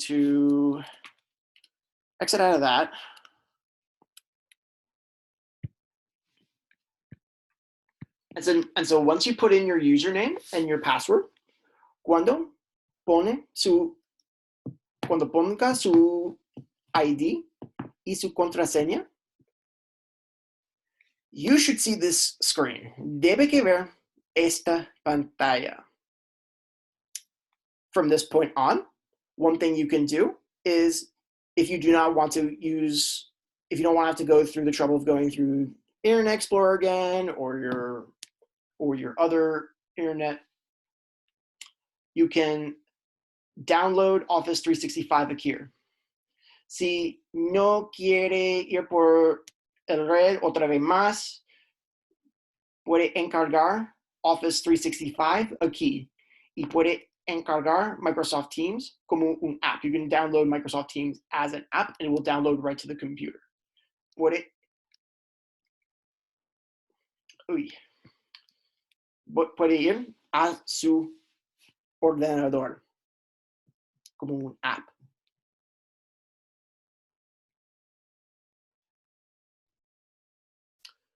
to exit out of that. And so once you put in your username and your password, cuando ponga su ID y su contraseña, you should see this screen. Debe que ver esta pantalla. From this point on, one thing you can do is if you do not want to use, if you don't want to have to go through the trouble of going through Internet Explorer again or your other internet, you can download Office 365 aquí. Si no quiere ir por el red otra vez más, puede encargar Office 365 aquí y puede encargar Microsoft Teams como un app. You can download Microsoft Teams as an app and it will download right to the computer. Puede ir a su ordenador como un app.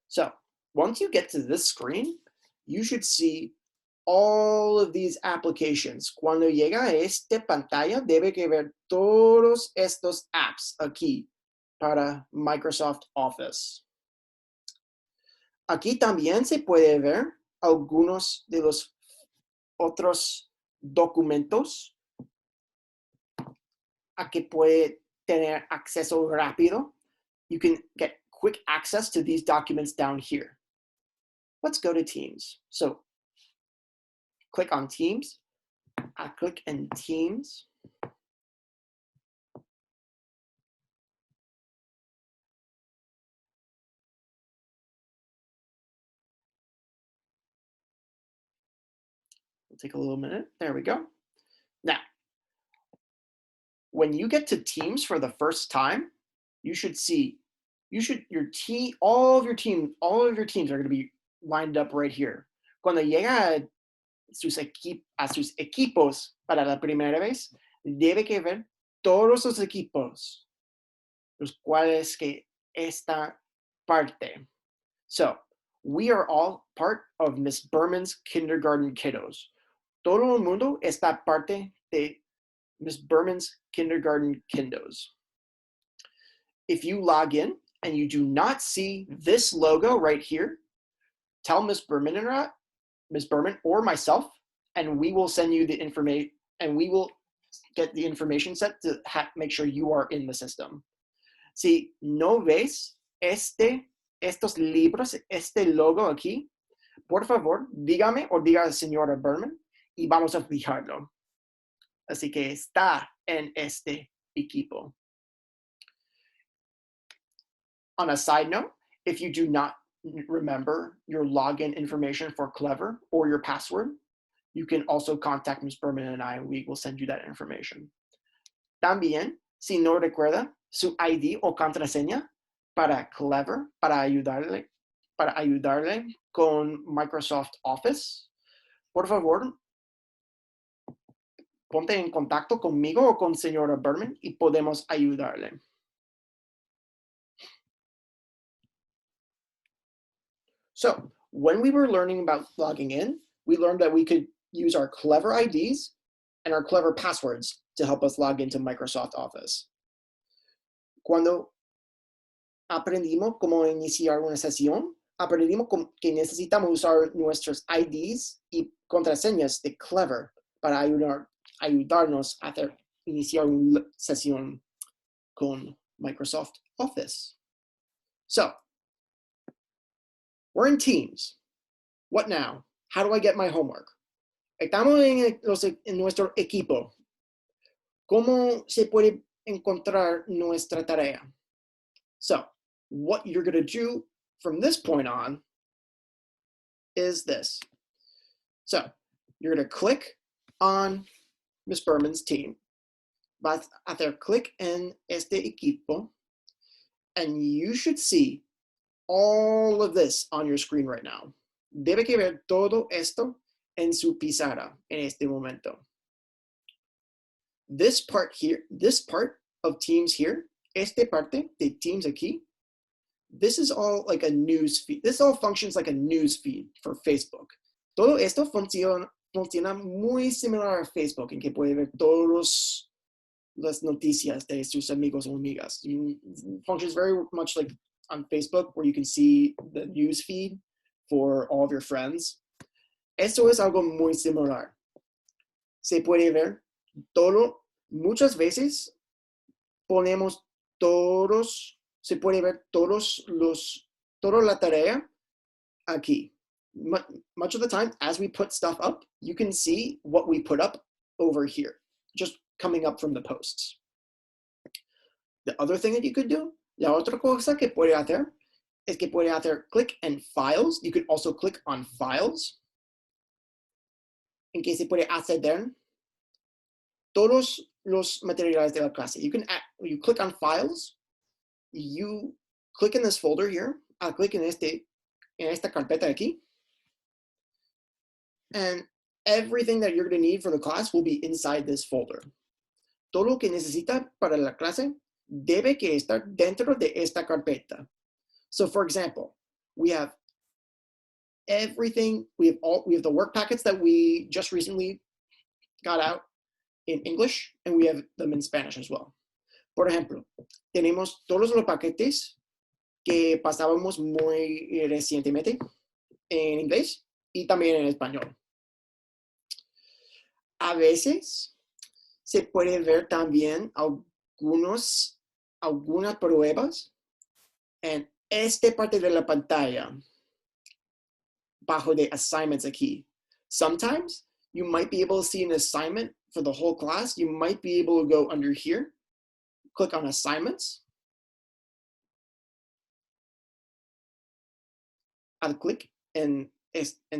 So once you get to this screen, you should see all of these applications. Cuando llega a esta pantalla, debe que ver todos estos apps aquí para Microsoft Office. Aquí también se puede ver algunos de los otros documentos a que puede tener acceso rápido. You can get quick access to these documents down here. Let's go to Teams. So click on Teams. I click in Teams. It'll take a little minute. There we go. Now, when you get to Teams for the first time, you should see, all of your teams are going to be lined up right here. Cuando llega a sus equipos para la primera vez, debe que ver todos los equipos, los cuales que esta parte. So, we are all part of Miss Berman's kindergarten kiddos. Todo el mundo está parte de Miss Berman's kindergarten kiddos. If you log in and you do not see this logo right here, tell Miss Berman or myself, and we will send you the information, and we will get the information set to make sure you are in the system. Si no ves estos libros, este logo aquí, por favor, dígame o diga a la señora Berman y vamos a fijarlo. Así que está en este equipo. On a side note, if you do not remember your login information for Clever or your password, you can also contact Ms. Berman and I, and we will send you that information. También, si no recuerda su ID o contraseña para Clever, para ayudarle con Microsoft Office, por favor, ponte en contacto conmigo o con señora Berman y podemos ayudarle. So when we were learning about logging in, we learned that we could use our Clever IDs and our Clever passwords to help us log into Microsoft Office. Cuando aprendimos cómo iniciar una sesión, aprendimos que necesitamos usar nuestros IDs y contraseñas de Clever para ayudarnos a iniciar una sesión con Microsoft Office. So, we're in Teams. What now? How do I get my homework? Estamos en nuestro equipo. ¿Cómo se puede encontrar nuestra tarea? So, what you're going to do from this point on is this. So, you're going to click on Ms. Berman's team. Vas a hacer clic en este equipo, and you should see all of this on your screen right now. Debe que ver todo esto en su pizarra en este momento. this part here, this part of Teams here, este parte de Teams aquí, this is all like a news feed. This all functions like a news feed for Facebook. Todo esto funciona muy similar a Facebook, en que puede ver todas las noticias de sus amigos o amigas. It functions very much like on Facebook, where you can see the news feed for all of your friends. Esto es algo muy similar. Se puede ver todo, muchas veces ponemos todos, se puede ver toda la tarea aquí. Much of the time, as we put stuff up, you can see what we put up over here, just coming up from the posts. The other thing that you could do, la otra cosa que puede hacer, es que puede hacer click and files. You could also click on files, en que se puede acceder todos los materiales de la clase. You click on files, you click in this folder here, I'll click in esta carpeta aquí, and everything that you're going to need for the class will be inside this folder. Todo lo que necesita para la clase debe que estar dentro de esta carpeta. So for example, we have everything, we have the work packets that we just recently got out in English, and we have them in Spanish as well. Por ejemplo, tenemos todos los paquetes que pasábamos muy recientemente en inglés y también en español. A veces se puede ver también algunas pruebas en esta parte de la pantalla, bajo de assignments aquí. Sometimes you might be able to see an assignment for the whole class. You might be able to go under here, click on assignments. Al clic en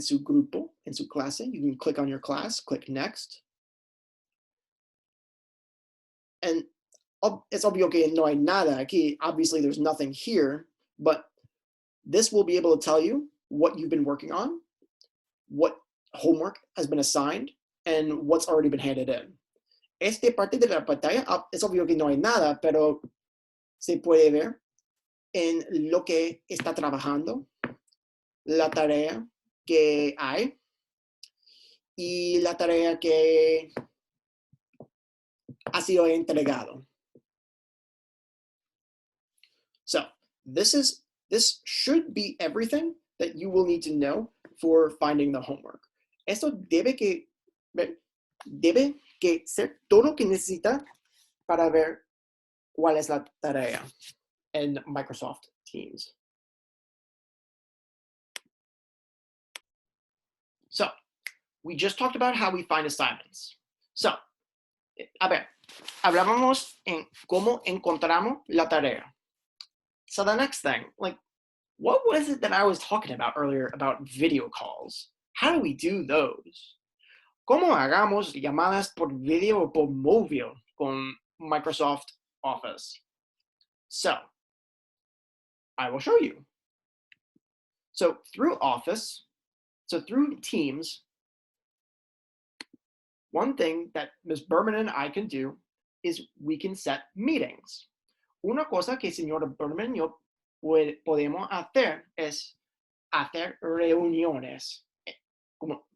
su grupo, en su clase, you can click on your class, click next. And it's obvio que no hay nada aquí. Obviously, there's nothing here, but this will be able to tell you what you've been working on, what homework has been assigned, and what's already been handed in. Esta parte de la pantalla, es obvio que no hay nada, pero se puede ver en lo que está trabajando, la tarea que hay y la tarea que ha sido entregado. So this should be everything that you will need to know for finding the homework. Esto debe que ser todo lo que necesita para ver cuál es la tarea en Microsoft Teams. So we just talked about how we find assignments. So, a ver, hablábamos en cómo encontramos la tarea. So the next thing, like, what was it that I was talking about earlier about video calls? How do we do those? ¿Cómo hagamos llamadas por video o por móvil con Microsoft Office? So, I will show you. So through Teams, one thing that Ms. Berman and I can do is we can set meetings. Una cosa que señora Berman y yo podemos hacer es hacer reuniones, como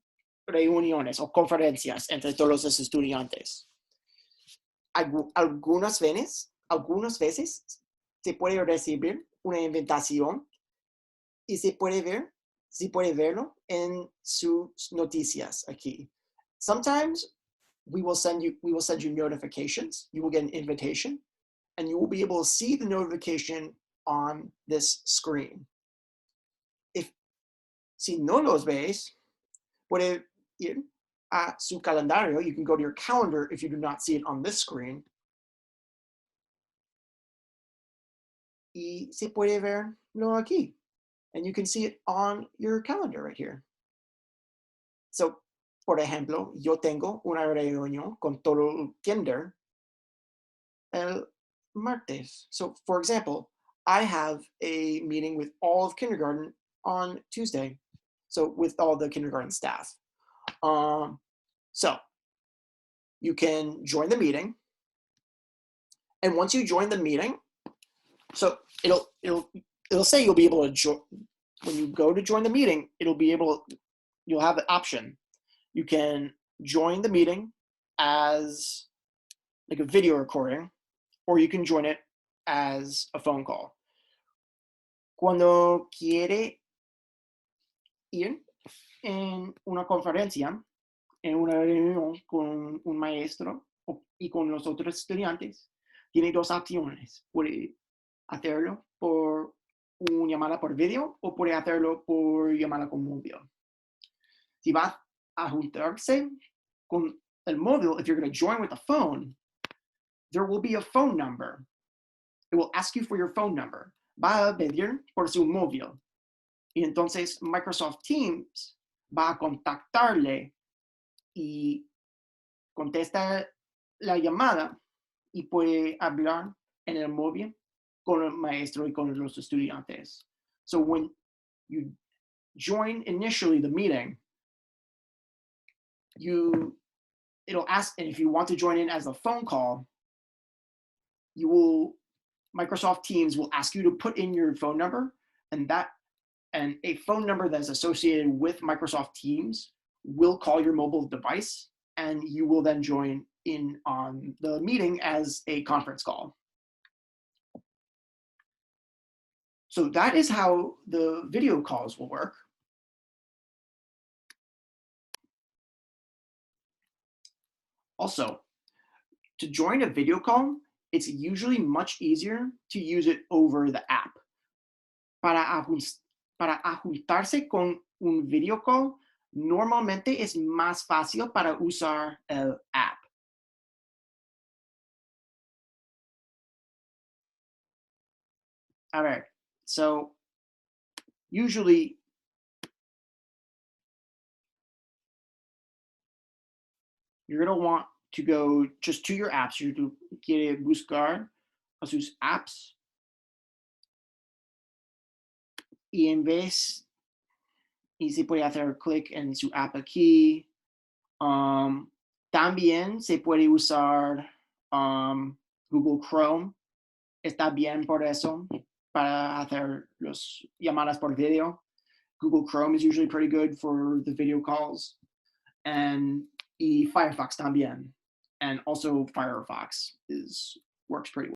reuniones o conferencias entre todos los estudiantes. Algunas veces se puede recibir una invitación y se puede verlo en sus noticias aquí. Sometimes we will send you notifications. You will get an invitation, and you will be able to see the notification on this screen. Si no los ves, puede ir a su calendario. You can go to your calendar if you do not see it on this screen. Y se puede verlo aquí. And you can see it on your calendar right here. So, por ejemplo, yo tengo una reunión con todo el kinder el martes. So, for example, I have a meeting with all of kindergarten on Tuesday. So, with all the kindergarten staff. So, you can join the meeting. And once you join the meeting, so it'll say you'll be able to join. When you go to join the meeting, you'll have the option. You can join the meeting as like a video recording, or you can join it as a phone call. Cuando quiere ir en una conferencia, en una reunión con un maestro y con los otros estudiantes, tiene dos opciones. Puede hacerlo por una llamada por video o puede hacerlo por llamada con móvil. Si va a juntarse con el móvil, if you're going to join with a phone, there will be a phone number. It will ask you for your phone number. Va a pedir por su móvil. Y entonces Microsoft Teams va a contactarle y contesta la llamada y puede hablar en el móvil con el maestro y con los estudiantes. So when you join initially the meeting, it'll ask, and if you want to join in as a phone call, Microsoft Teams will ask you to put in your phone number, and a phone number that is associated with Microsoft Teams will call your mobile device, and you will then join in on the meeting as a conference call. So that is how the video calls will work. Also, to join a video call, it's usually much easier to use it over the app. Para ajustarse con un video call, normalmente es más fácil para usar el app. All right, so usually you're going to want to go just to your apps. You quiere buscar a sus apps y se puede hacer clic en su app aquí. También se puede usar Google Chrome. Está bien por eso, para hacer las llamadas por video. Google Chrome is usually pretty good for the video calls. Y Firefox también. And also Firefox works pretty well.